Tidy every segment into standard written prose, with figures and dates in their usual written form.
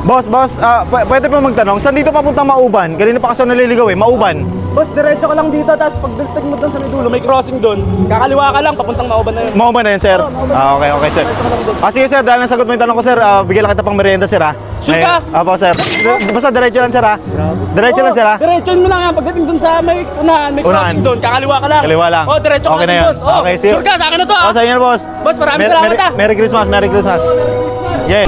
Boss, pwede pa magtanong, saan dito papuntang Mauban? Kanina pa kasi naliligaw eh, Mauban. Boss, diretso ka lang dito, tapos pag dultag mo doon sa may dulo, may crossing doon. Kakaliwa ka lang, papuntang Mauban na yun. Mauban na yun, sir? Okay, sir. Sige, sir, dahil nasagot mo yung tanong ko, sir, bigyan lang kita pang merienda, sir, ha? Sure ka? Apo, sir. Basta diretso lang, sir, ha? Diretso lang, sir, ha? Diretso mo lang yan, pagdating doon sa may unahan, may crossing doon, kakaliwa ka lang. Kaliwa lang. Diretso ka lang, boss. Okay, sir. Sure ka, sa akin na to, ha? Sa inyo, boss. Boss, maraming salamat, ha? Merry Christmas, Merry Christmas. Yeah.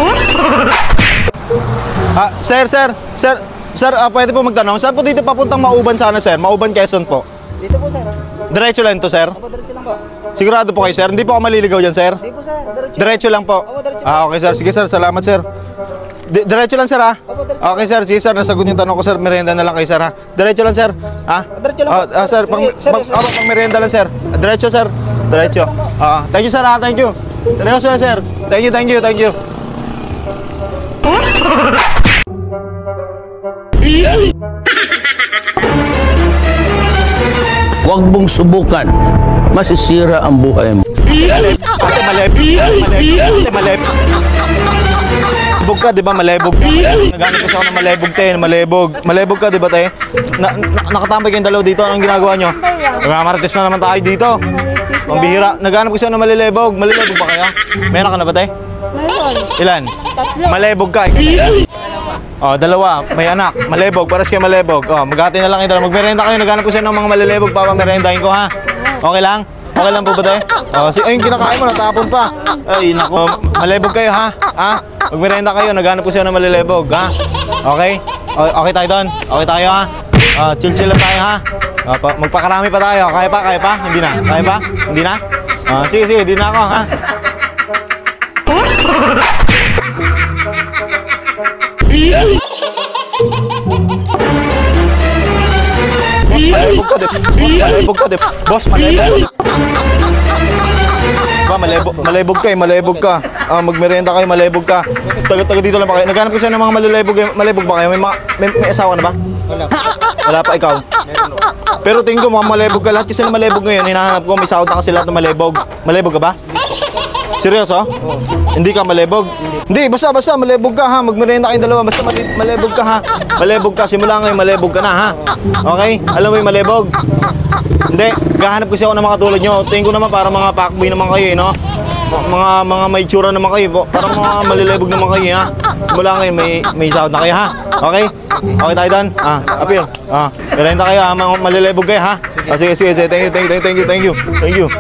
Sir, pwede po magtanong, saan po dito papuntang Mauban sana, sir? Mauban, Quezon po. Dito po, sir. Diretso lang to, sir? Opo, diretso lang po. Sigurado po kayo, sir? Hindi po ako maliligaw dyan, sir? Hindi po, sir. Diretso lang po. Opo, diretso. Okay, sir. Sige, sir. Salamat, sir. Diretso lang, sir, ha? Opo, diretso. Okay, sir. Sige, sir. Nasagot yung tanong ko, sir. Merienda na lang kayo, sir, ha? Diretso lang, sir. Ha? Diretso lang po. Sir, pang merienda lang, sir. Diretso, sir. Diretso. Thank you, sir, ha? Thank you. Diretso, sir. Thank you. Huwag mong subukan. Masisira ang buhay mo. Ate, malebog. Malebog ka, di ba? Malebog ka. Nagamit ko sa ako ng malebog, te. Malebog ka, di ba, te? Nakatambay kayong dalaw dito. Anong ginagawa nyo? Nagmamarites na naman tayo dito. Pambihira. Naghanap ko siya ng malilebog. Malilebog ba kaya? Meron ka na ba, te? Meron. Ilan? Tatlo. Malebog ka. Dalawa. May anak. Malebog. Paras kayo malebog. Maghati na lang kayo. Magmerenda kayo. Naghanap ko siya ng mga malilebog. Papamerendahin ko, ha? Okay lang? Okay lang po ba tayo? Ayun, kinakain mo. Natapon pa. Ay, naku. Malebog kayo, ha? Magmerenda kayo. Naghanap ko siya ng malilebog, ha? Okay? Okay tayo doon? Okay tayo, ha? Chill lang tayo, ha? Magpakarami pa tayo. Kaya pa? Hindi na? Kaya pa? Hindi na? Sige. Hindi na ako, ha? Malebog ka, boss, malebog. Malebog ka. Magmerenda kayo, malebog ka. Taga dito lang ba kayo? Naghanap ko siya ng mga malebog ba kayo? May asawa na ba? Wala pa, ikaw? Pero tingin ko mga malebog ka. Lahat kasi na malebog ngayon, hinahanap ko, may sahod na kasi lahat ng malebog. Malebog ka ba? Seryoso? Hindi ka malebog? Hindi, basta malebog ka, ha? Magmerenda kayong dalawa, basta malebog ka, ha? Malebog ka, simula ngayon malebog ka na, ha? Okay? Alam mo yung malebog? Hindi, gahanap kasi ako ng mga tulad nyo. Tingin ko naman para mga pakboy naman kayo, no? Mga may tsura naman kayo, para mga malilebog naman kayo, ha? Simula ngayon may sahod na kayo, ha? Okay? Okay tayo doon? Appeal. Merenda kayo, ha? Mga malilebog kayo, ha? Sige. Thank you.